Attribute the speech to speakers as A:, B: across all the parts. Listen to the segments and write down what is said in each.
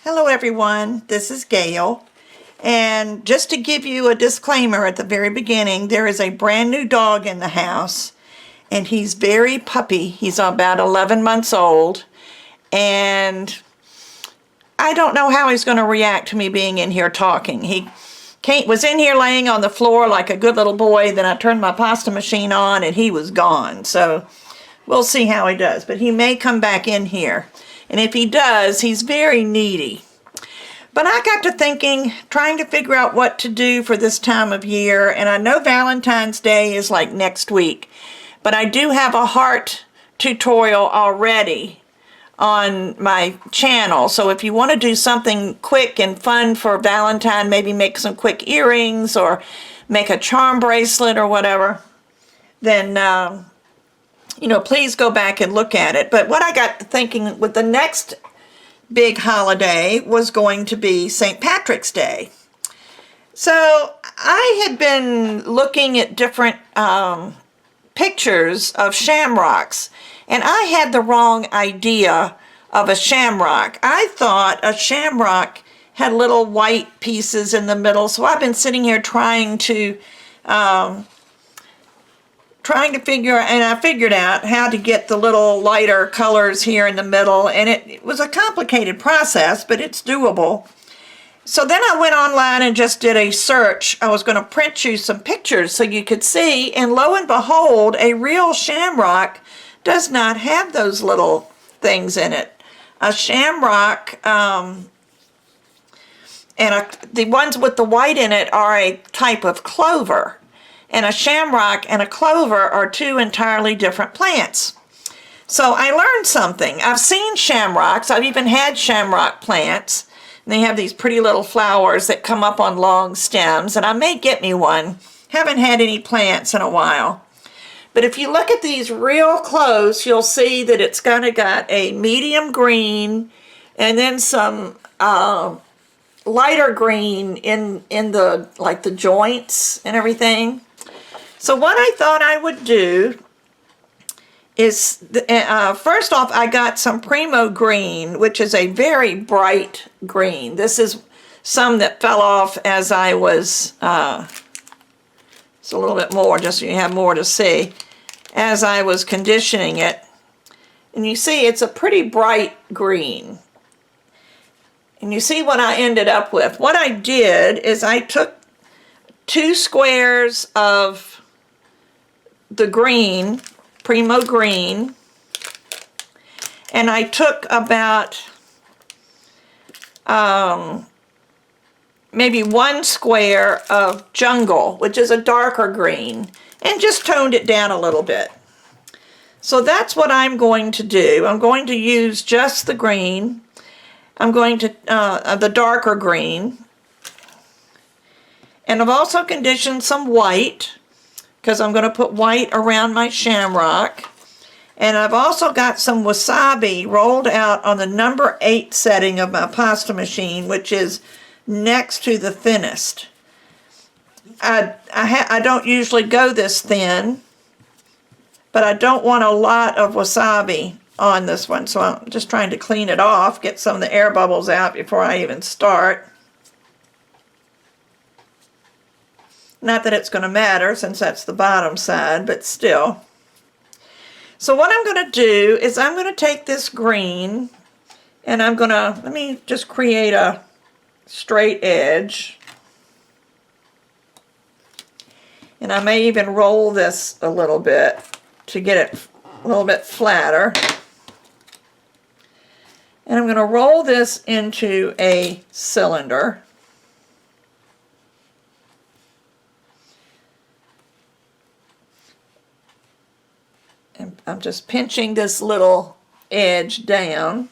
A: Hello everyone, this is Gayle, and just to give you a disclaimer at the very beginning, there is a brand new dog in the house, and he's very puppy. He's about 11 months old, and I don't know how he's going to react to me being in here talking. He was in here laying on the floor like a good little boy, then I turned my pasta machine on and he was gone, so we'll see how he does, but he may come back in here. And if he does, he's very needy. But I got to thinking, trying to figure out what to do for this time of year. And I know Valentine's Day is like next week. But I do have a heart tutorial already on my channel. So if you want to do something quick and fun for Valentine, maybe make some quick earrings or make a charm bracelet or whatever, then please go back and look at it. But what I got to thinking with the next big holiday was going to be St. Patrick's Day. So I had been looking at different pictures of shamrocks, and I had the wrong idea of a shamrock. I thought a shamrock had little white pieces in the middle, so I've been sitting here trying to figure, and I figured out how to get the little lighter colors here in the middle, and it was a complicated process, but it's doable. So then I went online and just did a search. I was going to print you some pictures so you could see, and lo and behold, a real shamrock does not have those little things in it. A shamrock, the ones with the white in it are a type of clover. And a shamrock and a clover are two entirely different plants. So I learned something. I've seen shamrocks. I've even had shamrock plants. And they have these pretty little flowers that come up on long stems. And I may get me one. Haven't had any plants in a while. But if you look at these real close, you'll see that it's kind of got a medium green and then some lighter green in the joints and everything. So what I thought I would do is, first off, I got some Primo green, which is a very bright green. This is some that fell off as I was, it's a little bit more just so you have more to see, as I was conditioning it. And you see it's a pretty bright green. And you see what I ended up with. What I did is I took 2 squares of the green, Primo green, and I took about maybe 1 square of jungle, which is a darker green, and just toned it down a little bit. So that's what I'm going to do. I'm going to use just the green. I'm going to, the darker green. And I've also conditioned some white, because I'm going to put white around my shamrock. And I've also got some wasabi rolled out on the number 8 setting of my pasta machine, which is next to the thinnest. I don't usually go this thin, but I don't want a lot of wasabi on this one, so I'm just trying to clean it off, get some of the air bubbles out before I even start. Not that it's going to matter since that's the bottom side, but still. So what I'm going to do is I'm going to take this green and I'm going to, let me just create a straight edge. And I may even roll this a little bit to get it a little bit flatter. And I'm going to roll this into a cylinder. And I'm just pinching this little edge down.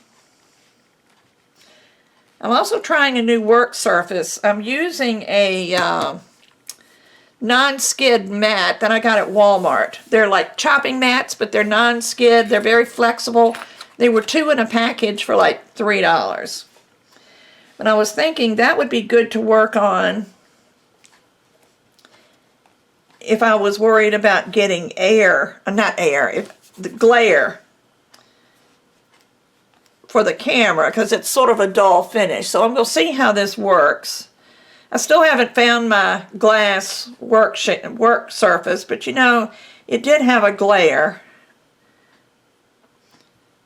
A: I'm also trying a new work surface. I'm using a non-skid mat that I got at Walmart. They're like chopping mats, but they're non-skid. They're very flexible. They were 2 in a package for like $3. And I was thinking that would be good to work on if I was worried about getting air, not air, if the glare for the camera because it's sort of a dull finish. So I'm going to see how this works. I still haven't found my glass work surface, but you know, it did have a glare.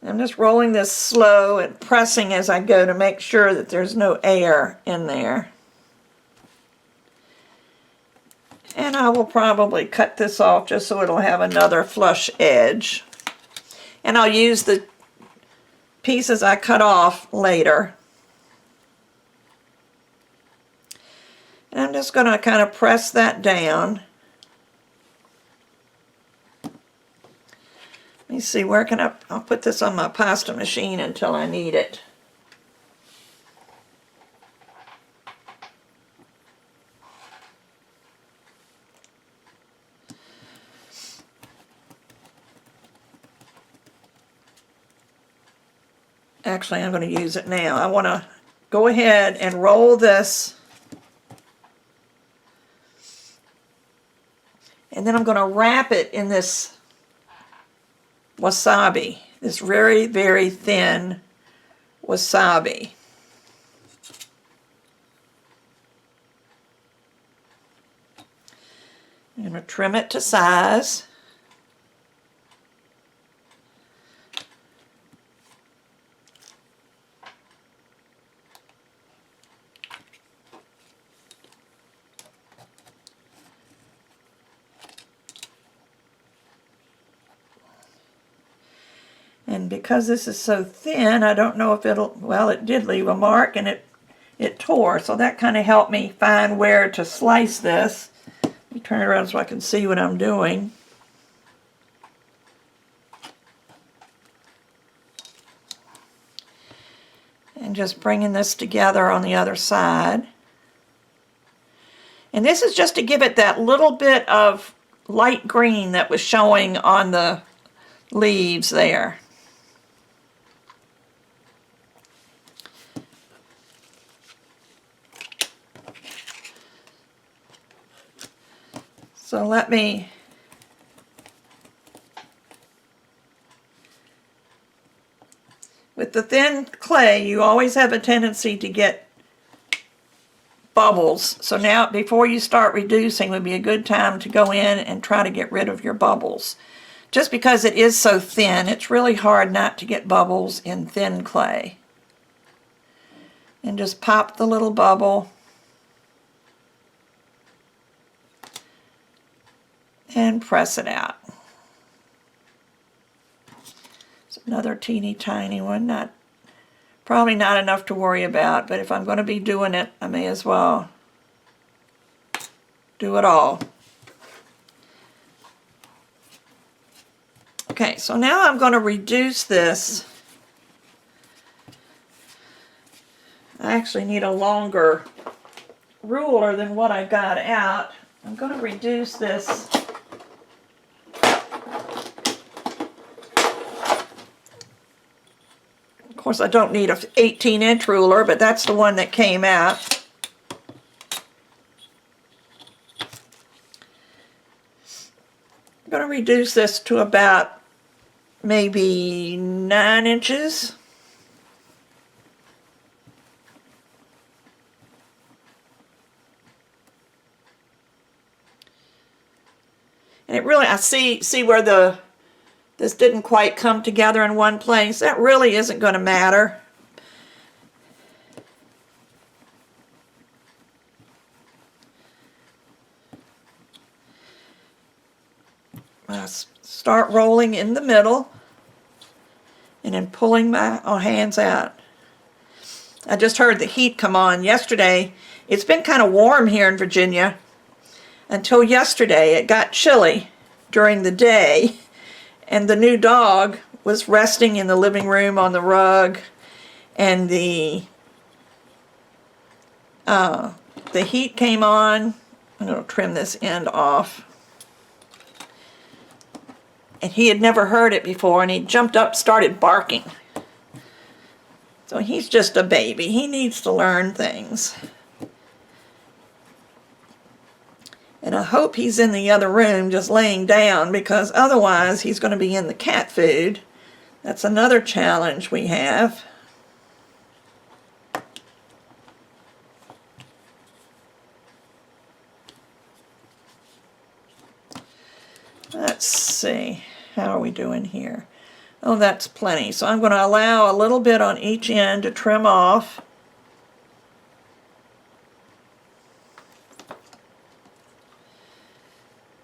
A: I'm just rolling this slow and pressing as I go to make sure that there's no air in there. And I will probably cut this off just so it'll have another flush edge. And I'll use the pieces I cut off later. And I'm just going to kind of press that down. Let me see, where can I'll put this on my pasta machine until I need it. Actually, I'm going to use it now. I want to go ahead and roll this. And then I'm going to wrap it in this wasabi, this very, very thin wasabi. I'm going to trim it to size. And because this is so thin, I don't know if it'll, well, it did leave a mark and it tore. So that kind of helped me find where to slice this. Let me turn it around so I can see what I'm doing. And just bringing this together on the other side. And this is just to give it that little bit of light green that was showing on the leaves there. So let me with the thin clay, you always have a tendency to get bubbles. So now, before you start reducing, would be a good time to go in and try to get rid of your bubbles. Just because it is so thin, it's really hard not to get bubbles in thin clay. And just pop the little bubble. And press it out. It's another teeny tiny one, probably not enough to worry about, but if I'm going to be doing it, I may as well do it all. Okay, so now I'm going to reduce this. I actually need a longer ruler than what I got out. I'm going to reduce this Of course, I don't need an 18-inch ruler, but that's the one that came out. I'm going to reduce this to about maybe 9 inches. And it really, I see where this didn't quite come together in one place. That really isn't going to matter. I start rolling in the middle and then pulling my hands out. I just heard the heat come on yesterday. It's been kind of warm here in Virginia until yesterday. It got chilly during the day. And the new dog was resting in the living room on the rug, and the heat came on. I'm going to trim this end off. And he had never heard it before, and he jumped up, started barking. So he's just a baby. He needs to learn things. And I hope he's in the other room just laying down, because otherwise he's going to be in the cat food. That's another challenge we have. Let's see, how are we doing here? Oh, that's plenty. So I'm going to allow a little bit on each end to trim off.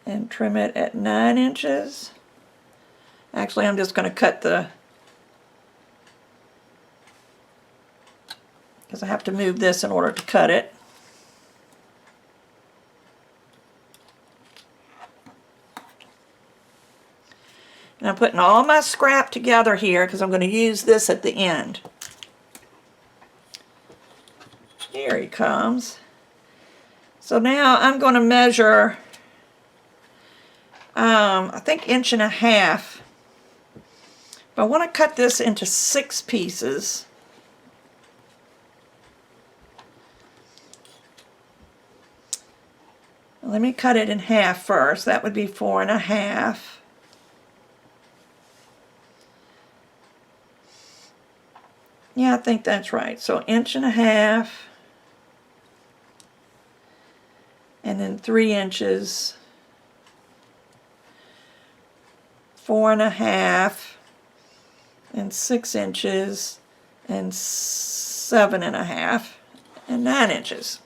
A: And trim it at 9 inches. Actually, I'm just going to cut because I have to move this in order to cut it. And I'm putting all my scrap together here because I'm going to use this at the end. Here he comes. So now I'm going to measure, I think 1.5 inches. But I want to cut this into 6 pieces. Let me cut it in half first. That would be 4.5. Yeah, I think that's right. So 1.5 inches. And then 3 inches. 4.5. And 6 inches. And 7.5. And 9 inches.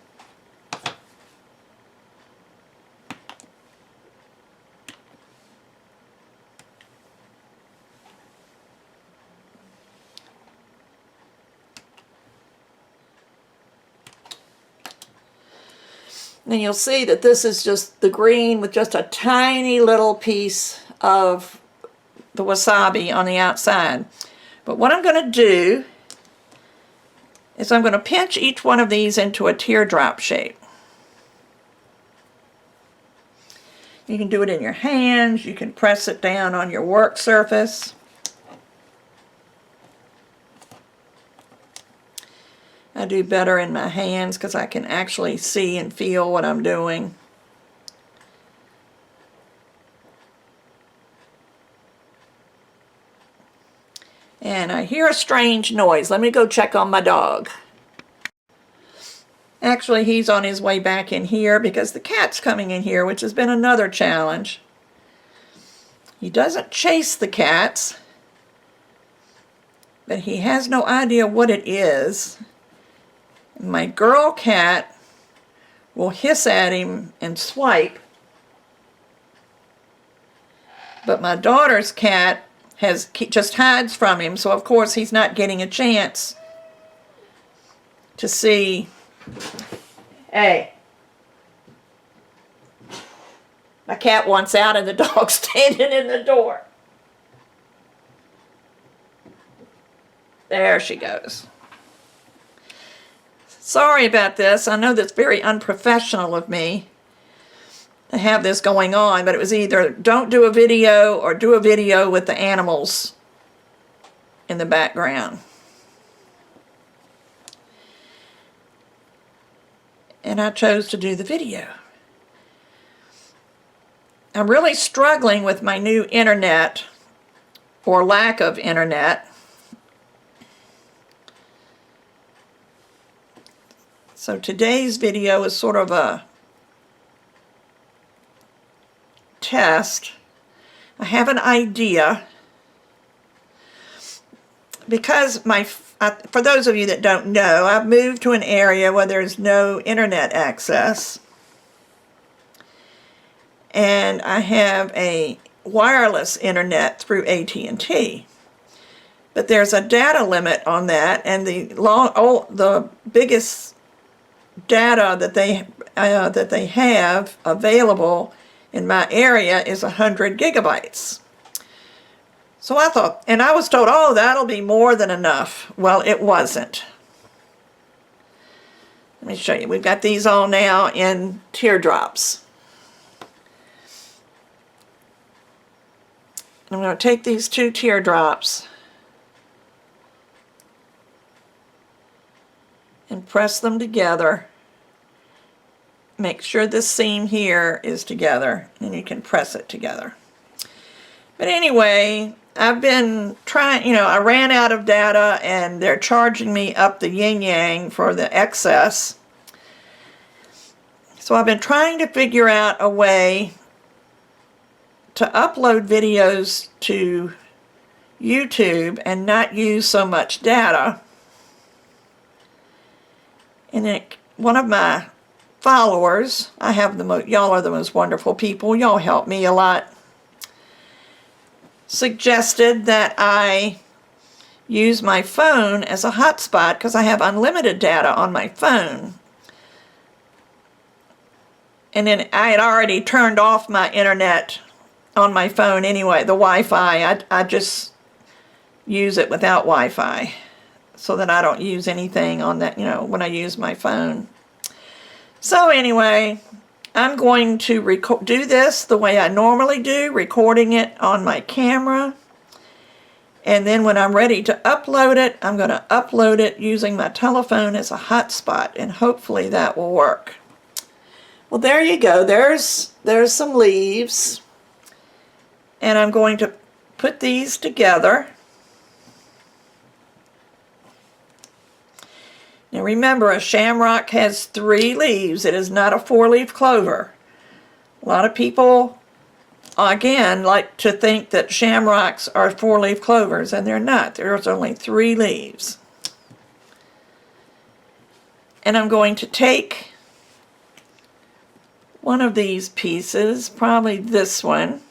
A: And you'll see that this is just the green with just a tiny little piece of the wasabi on the outside. But what I'm going to do is I'm going to pinch each one of these into a teardrop shape. You can do it in your hands, you can press it down on your work surface. I do better in my hands because I can actually see and feel what I'm doing. And I hear a strange noise. Let me go check on my dog. Actually, he's on his way back in here because the cat's coming in here, which has been another challenge. He doesn't chase the cats, but he has no idea what it is. My girl cat will hiss at him and swipe, but my daughter's cat just hides from him, so of course he's not getting a chance to see. Hey, my cat wants out and the dog's standing in the door. There she goes. Sorry about this. I know that's very unprofessional of me to have this going on, but it was either don't do a video or do a video with the animals in the background. And I chose to do the video. I'm really struggling with my new internet, or lack of internet. So today's video is sort of a test. I have an idea because for those of you that don't know, I've moved to an area where there's no internet access, and I have a wireless internet through AT&T. But there's a data limit on that, and the biggest data that they have available in my area is 100 gigabytes. So I thought, and I was told, oh, that'll be more than enough. Well, it wasn't. Let me show you. We've got these all now in teardrops. I'm going to take these 2 teardrops and press them together. Make sure this seam here is together, and you can press it together. But anyway, I've been trying, I ran out of data, and they're charging me up the yin-yang for the excess. So I've been trying to figure out a way to upload videos to YouTube and not use so much data. And then one of my followers, y'all are the most wonderful people, y'all help me a lot, suggested that I use my phone as a hotspot because I have unlimited data on my phone. And then I had already turned off my internet on my phone anyway, the Wi-Fi. I just use it without Wi-Fi so that I don't use anything on that, when I use my phone. So anyway, I'm going to do this the way I normally do, recording it on my camera. And then when I'm ready to upload it, I'm going to upload it using my telephone as a hotspot, and hopefully that will work. Well, there you go. There's some leaves. And I'm going to put these together. Now remember, a shamrock has 3 leaves. It is not a 4-leaf clover. A lot of people, again, like to think that shamrocks are 4-leaf clovers, and they're not. There's only 3 leaves. And I'm going to take one of these pieces, probably this one,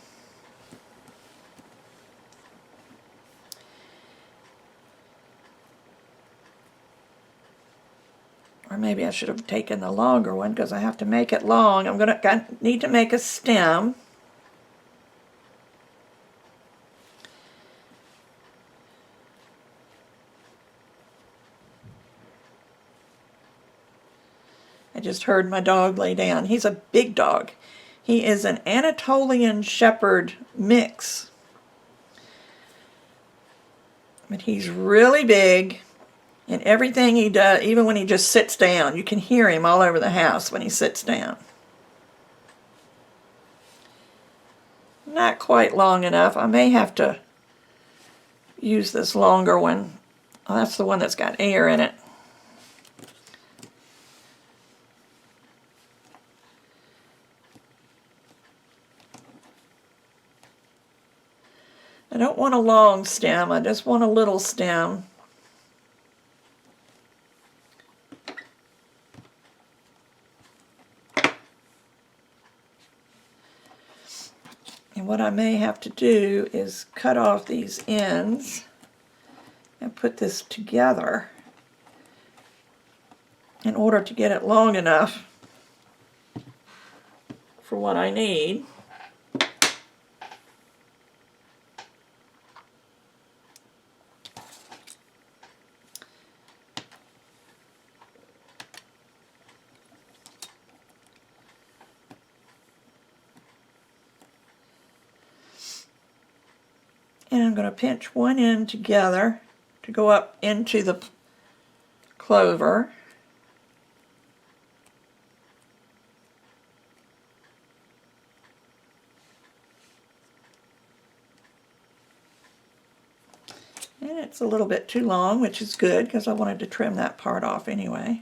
A: or maybe I should have taken the longer one because I have to make it long. I need to make a stem. I just heard my dog lay down. He's a big dog. He is an Anatolian Shepherd mix. But he's really big, and everything he does, even when he just sits down, you can hear him all over the house when he sits down. Not quite long enough. I may have to use this longer one. Oh, that's the one that's got air in it. I don't want a long stem, I just want a little stem. And what I may have to do is cut off these ends and put this together in order to get it long enough for what I need. And I'm going to pinch one end together to go up into the clover. And it's a little bit too long, which is good because I wanted to trim that part off anyway.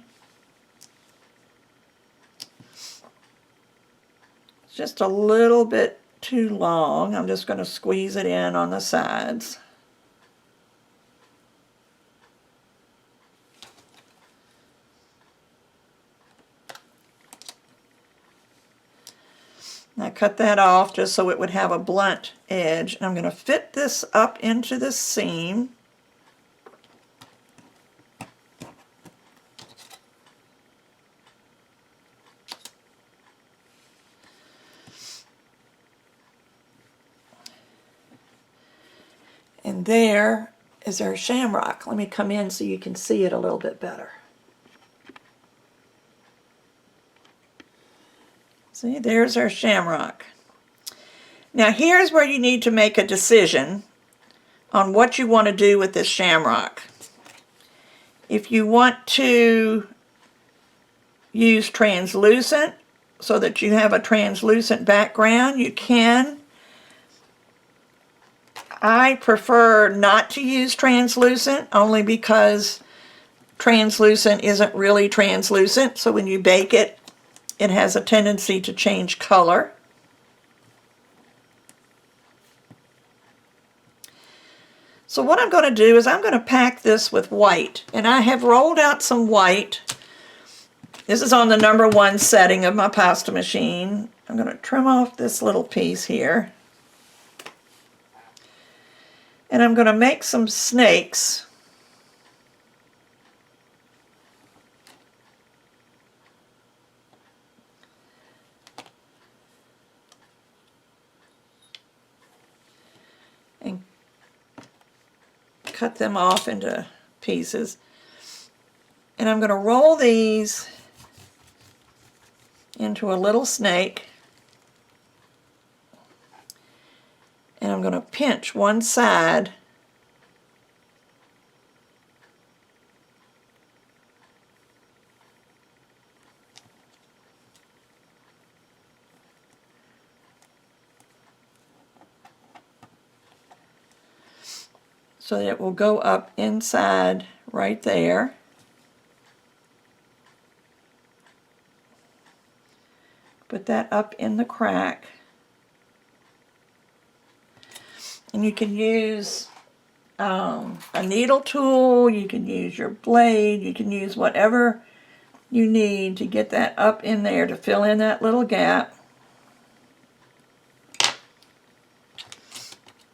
A: It's just a little bit too long. I'm just going to squeeze it in on the sides. And I cut that off just so it would have a blunt edge. And I'm going to fit this up into the seam. And there is our shamrock. Let me come in so you can see it a little bit better. See, there's our shamrock. Now here's where you need to make a decision on what you want to do with this shamrock. If you want to use translucent so that you have a translucent background, you can. I prefer not to use translucent only because translucent isn't really translucent, so when you bake it, it has a tendency to change color. So what I'm going to do is I'm going to pack this with white. And I have rolled out some white. This is on the #1 setting of my pasta machine. I'm going to trim off this little piece here. And I'm going to make some snakes. And cut them off into pieces. And I'm going to roll these into a little snake. And I'm going to pinch one side so that it will go up inside right there. Put that up in the crack. And you can use a needle tool, you can use your blade, you can use whatever you need to get that up in there to fill in that little gap.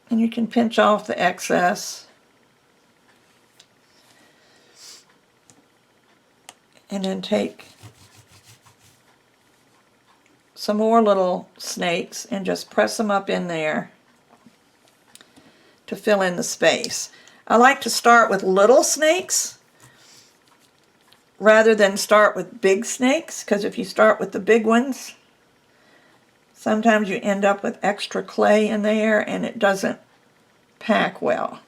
A: And you can pinch off the excess. And then take some more little snakes and just press them up in there to fill in the space. I like to start with little snakes rather than start with big snakes, because if you start with the big ones, sometimes you end up with extra clay in there and it doesn't pack well.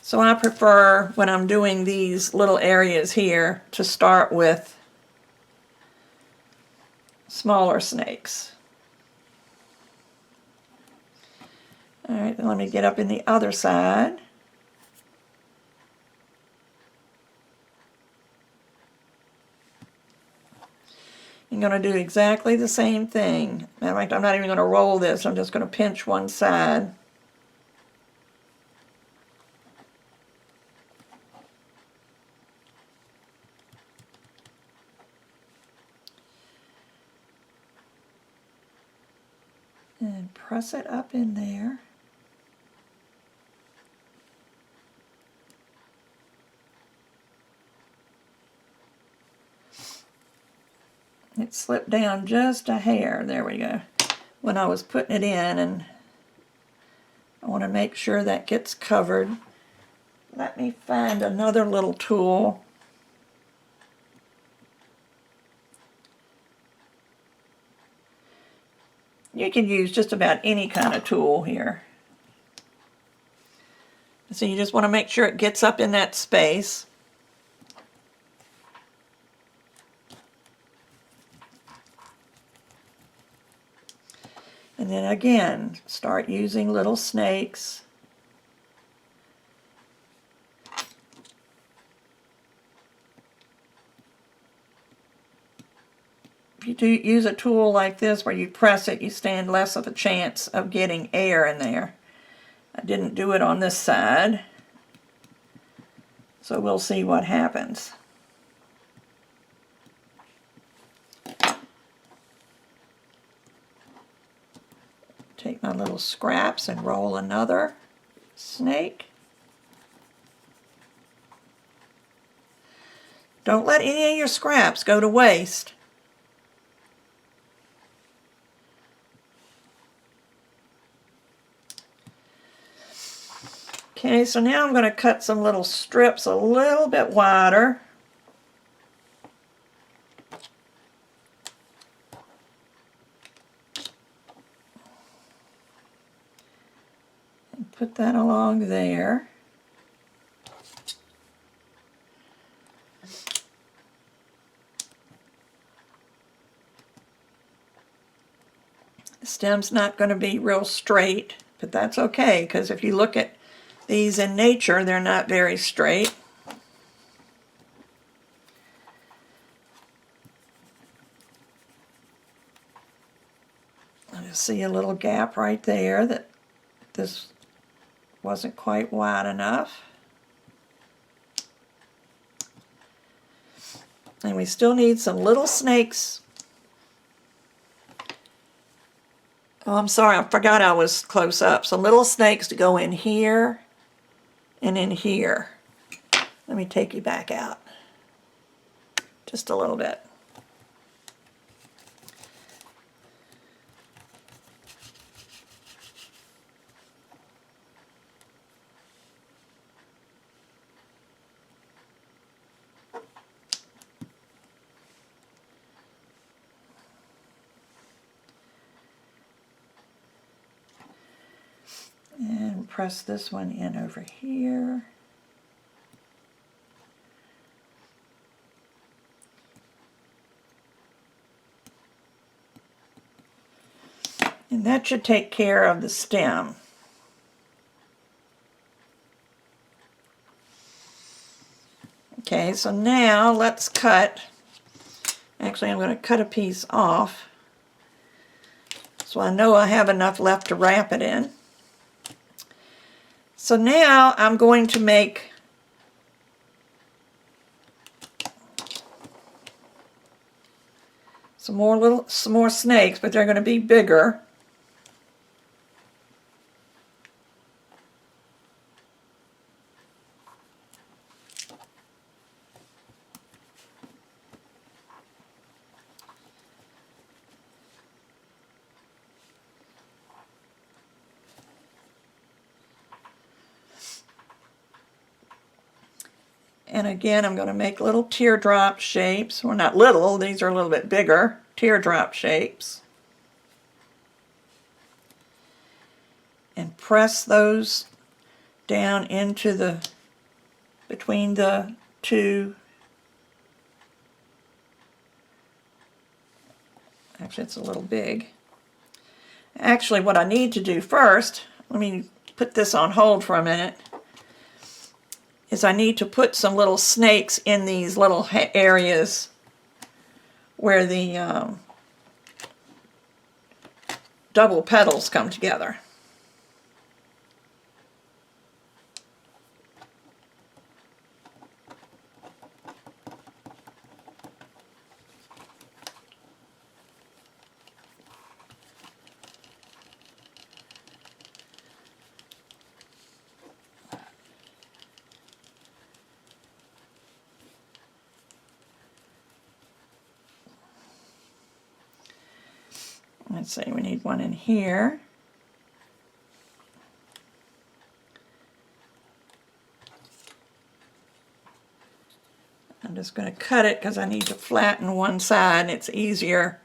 A: So I prefer, when I'm doing these little areas here, to start with smaller snakes. All right, then let me get up in the other side. I'm going to do exactly the same thing. Matter of fact, I'm not even going to roll this. I'm just going to pinch one side. And press it up in there. It slipped down just a hair. There we go. When I was putting it in, and I want to make sure that gets covered. Let me find another little tool. You can use just about any kind of tool here. So you just want to make sure it gets up in that space. And then again, start using little snakes. If you do use a tool like this where you press it, you stand less of a chance of getting air in there. I didn't do it on this side, so we'll see what happens. Take my little scraps and roll another snake. Don't let any of your scraps go to waste. Okay, so now I'm going to cut some little strips a little bit wider. And put that along there. The stem's not going to be real straight, but that's okay, because if you look at these in nature, they're not very straight. I just see a little gap right there that this wasn't quite wide enough. And we still need some little snakes. Oh, I'm sorry, I forgot I was close up. Some little snakes to go in here and in here. Let me take you back out just a little bit. And press this one in over here. And that should take care of the stem. Okay, so now let's cut. Actually, I'm going to cut a piece off so I know I have enough left to wrap it in. So now I'm going to make some more snakes, but they're going to be bigger. And again, I'm going to make little teardrop shapes. Well, not little, these are a little bit bigger. Teardrop shapes. And press those down into the, between the two. Actually, it's a little big. Actually, what I need to do first, let me put this on hold for a minute, is I need to put some little snakes in these little areas where the double petals come together. Let's see, we need one in here. I'm just going to cut it because I need to flatten one side. It's easier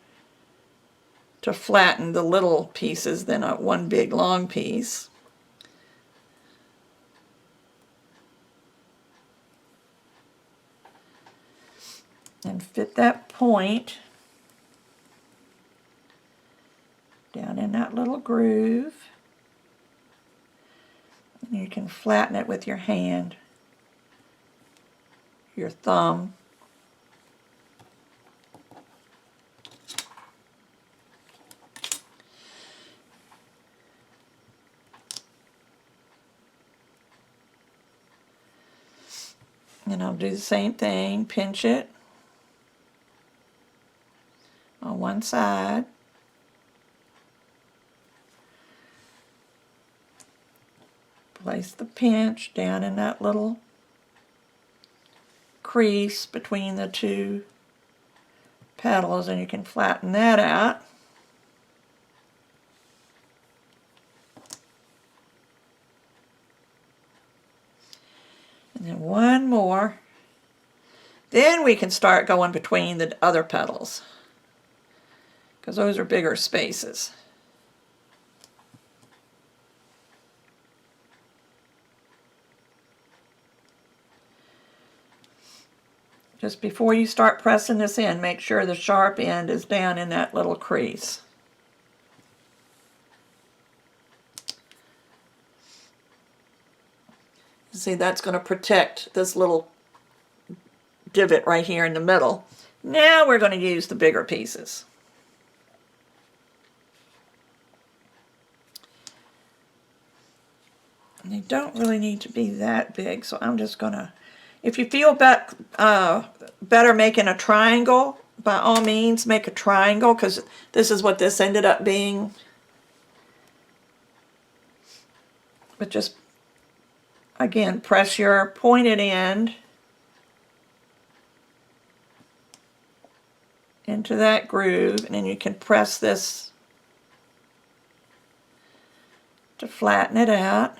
A: to flatten the little pieces than one big long piece. And fit that point down in that little groove. And you can flatten it with your hand, your thumb. And I'll do the same thing, pinch it on one side. Place the pinch down in that little crease between the two petals, and you can flatten that out. And then one more. Then we can start going between the other petals, because those are bigger spaces. Just before you start pressing this in, make sure the sharp end is down in that little crease. See, that's going to protect this little divot right here in the middle. Now we're going to use the bigger pieces. They don't really need to be that big, so I'm just gonna, if you feel better making a triangle, by all means make a triangle, because this is what this ended up being. But just, again, press your pointed end into that groove, and then you can press this to flatten it out.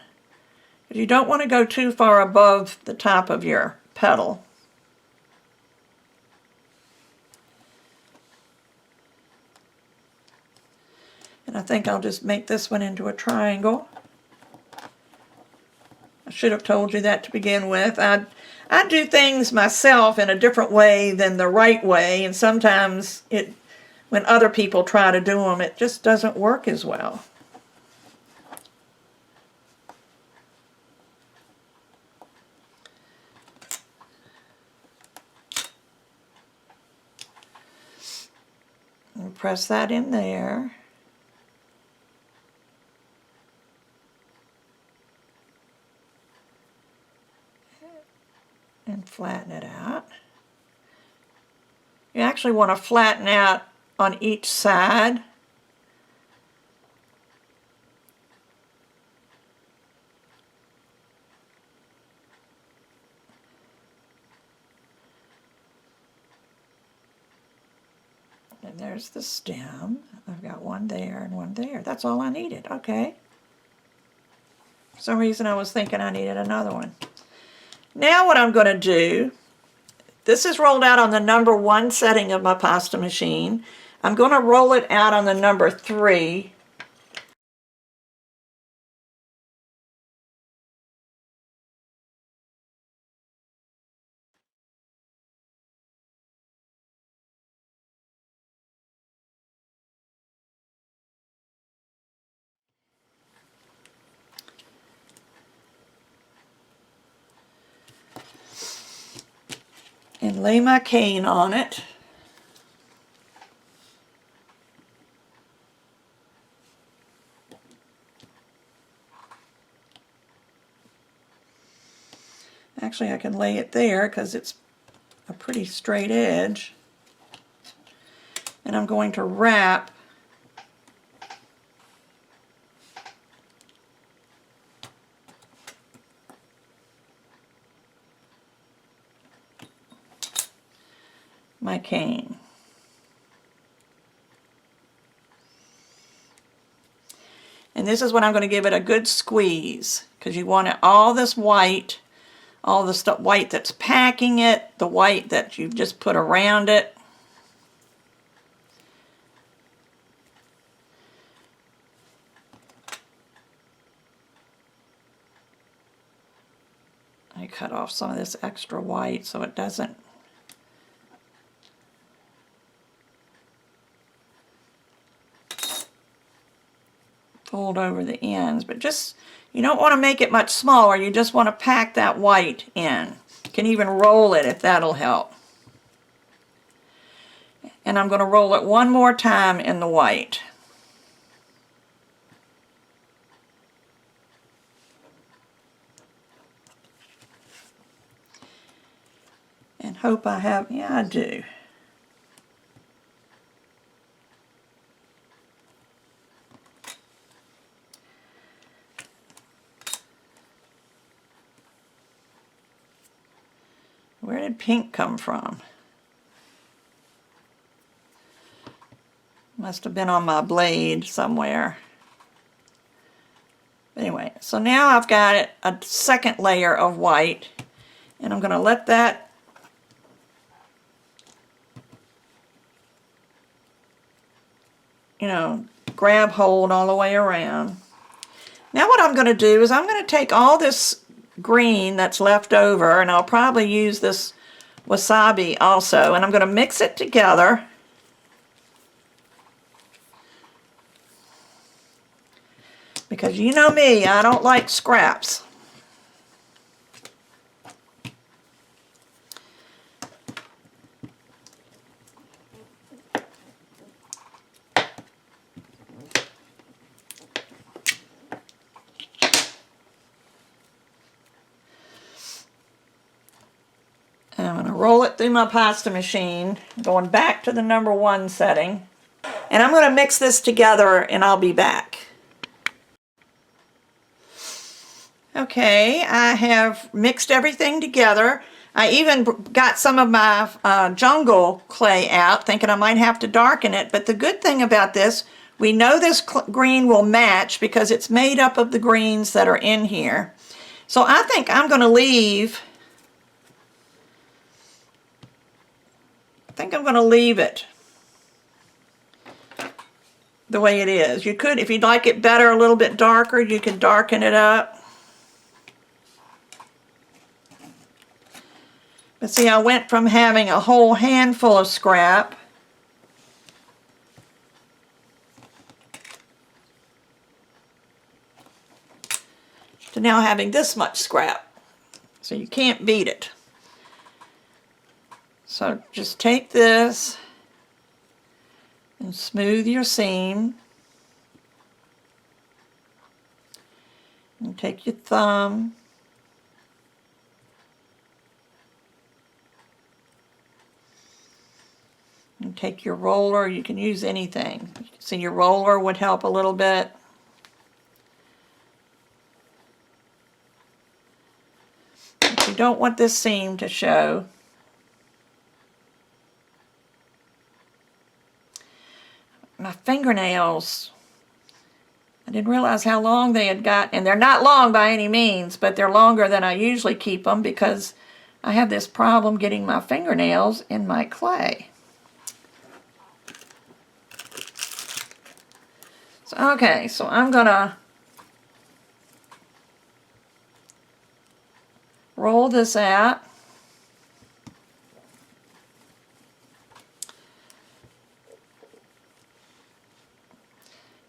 A: But you don't want to go too far above the top of your petal. And I think I'll just make this one into a triangle. I should have told you that to begin with. I do things myself in a different way than the right way, and sometimes when other people try to do them, it just doesn't work as well. And press that in there. And flatten it out. You actually want to flatten out on each side. And there's the stem. I've got one there and one there. That's all I needed. Okay. For some reason I was thinking I needed another one. Now what I'm going to do, this is rolled out on the number 1 setting of my pasta machine. I'm going to roll it out on the number 3. And lay my cane on it. Actually, I can lay it there because it's a pretty straight edge. And I'm going to wrap my cane. And this is when I'm going to give it a good squeeze, because you want it, all this white, all the stuff, white that's packing it, the white that you've just put around it. I cut off some of this extra white so it doesn't fold over the ends, but just, you don't want to make it much smaller, you just want to pack that white in. You can even roll it if that'll help. And I'm going to roll it one more time in the white. And hope I have, yeah, I do. Where did pink come from? Must have been on my blade somewhere. Anyway, so now I've got it, a second layer of white, and I'm going to let that grab hold all the way around. Now what I'm going to do is I'm going to take all this green that's left over, and I'll probably use this wasabi also, and I'm going to mix it together. Because you know me, I don't like scraps. roll it through my pasta machine, going back to the number 1 setting. And I'm going to mix this together and I'll be back. Okay, I have mixed everything together. I even got some of my jungle clay out, thinking I might have to darken it. But the good thing about this, we know this green will match because it's made up of the greens that are in here. So I think I'm going to leave, it the way it is. You could, if you'd like it better, a little bit darker, you can darken it up. But see, I went from having a whole handful of scrap to now having this much scrap. So you can't beat it. So just take this and smooth your seam. And take your thumb. And take your roller. You can use anything. See, your roller would help a little bit. If you don't want this seam to show, my fingernails, I didn't realize how long they had got, and they're not long by any means, but they're longer than I usually keep them because I have this problem getting my fingernails in my clay. So, okay, so I'm gonna roll this out.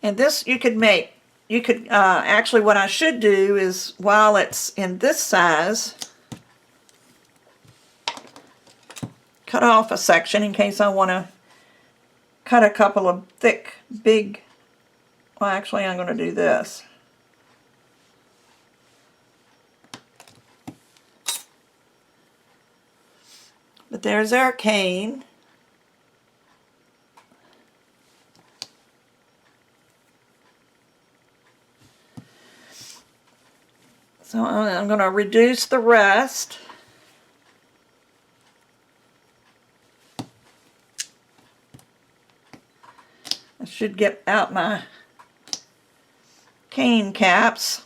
A: And this you could make, actually what I should do is, while it's in this size, cut off a section in case I want to cut a couple of thick, big, well actually I'm going to do this. But there's our cane. So I'm going to reduce the rest. I should get out my cane caps.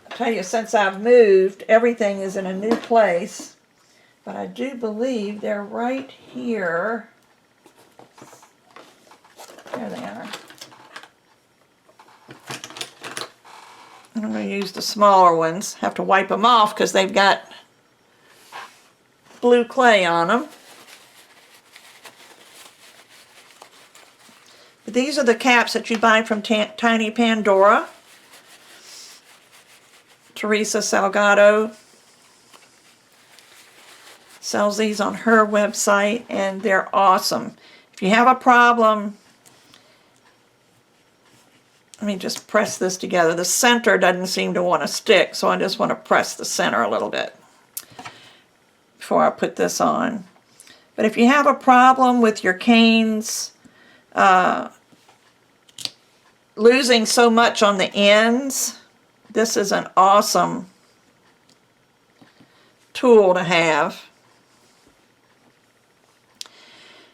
A: I tell you, since I've moved, everything is in a new place. But I do believe they're right here. There they are. I'm going to use the smaller ones. Have to wipe them off because they've got blue clay on them. But these are the caps that you buy from Tiny Pandora. Teresa Salgado sells these on her website, and they're awesome. If you have a problem, let me just press this together. The center doesn't seem to want to stick, so I just want to press the center a little bit before I put this on. But if you have a problem with your canes losing so much on the ends, this is an awesome tool to have.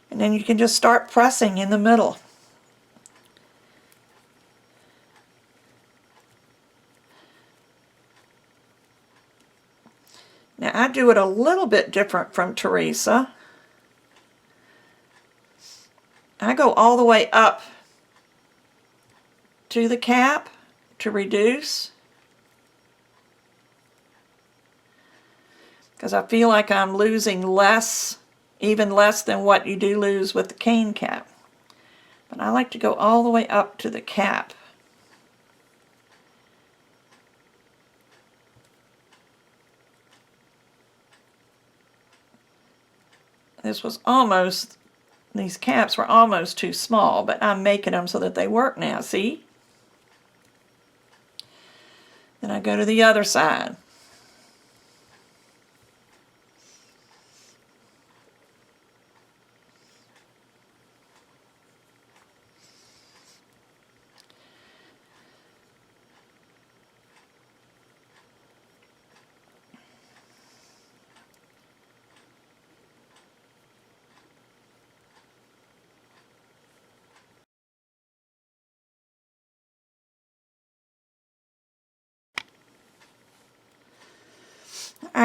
A: And then you can just start pressing in the middle. Now I do it a little bit different from Teresa. I go all the way up to the cap to reduce, because I feel like I'm losing less, even less than what you do lose with the cane cap. But I like to go all the way up to the cap. This was almost, these caps were almost too small, but I'm making them so that they work now, see? Then I go to the other side.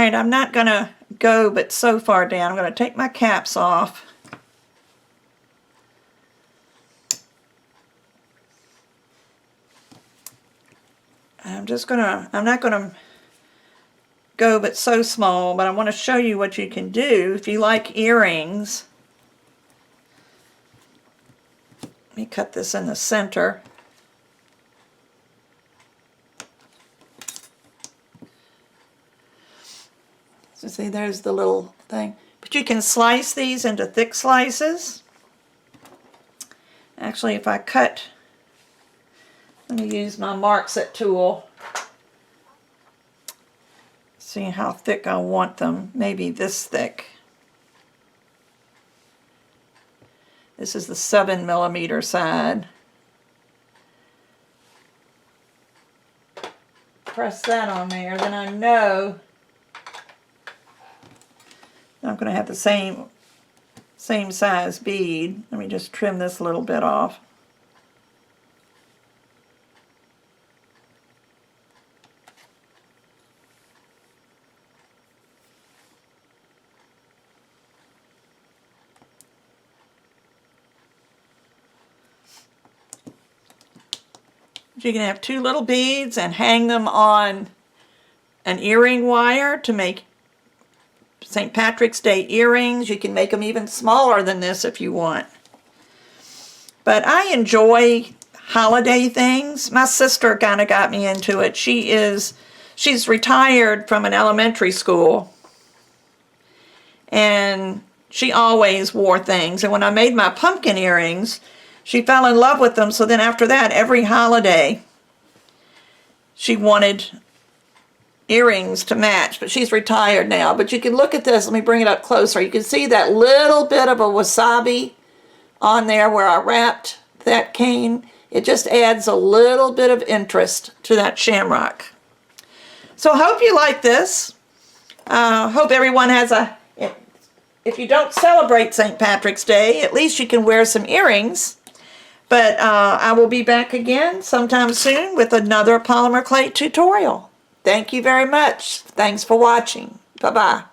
A: Alright, I'm not going to go but so far down. I'm going to take my caps off. I'm not going to go but so small, but I want to show you what you can do if you like earrings. Let me cut this in the center. So see, there's the little thing. But you can slice these into thick slices. Actually, if I cut, let me use my mark set tool. See how thick I want them. Maybe this thick. This is the 7mm side. Press that on there, then I know I'm going to have the same size bead. Let me just trim this a little bit off. You can have 2 little beads and hang them on an earring wire to make St. Patrick's Day earrings. You can make them even smaller than this if you want. But I enjoy holiday things. My sister kind of got me into it. She's retired from an elementary school, and she always wore things. And when I made my pumpkin earrings, she fell in love with them, so then after that, every holiday, she wanted earrings to match. But she's retired now. But you can look at this. Let me bring it up closer. You can see that little bit of a wasabi on there where I wrapped that cane. It just adds a little bit of interest to that shamrock. So I hope you like this. Hope everyone has if you don't celebrate St. Patrick's Day, at least you can wear some earrings. But I will be back again sometime soon with another polymer clay tutorial. Thank you very much. Thanks for watching. Bye-bye.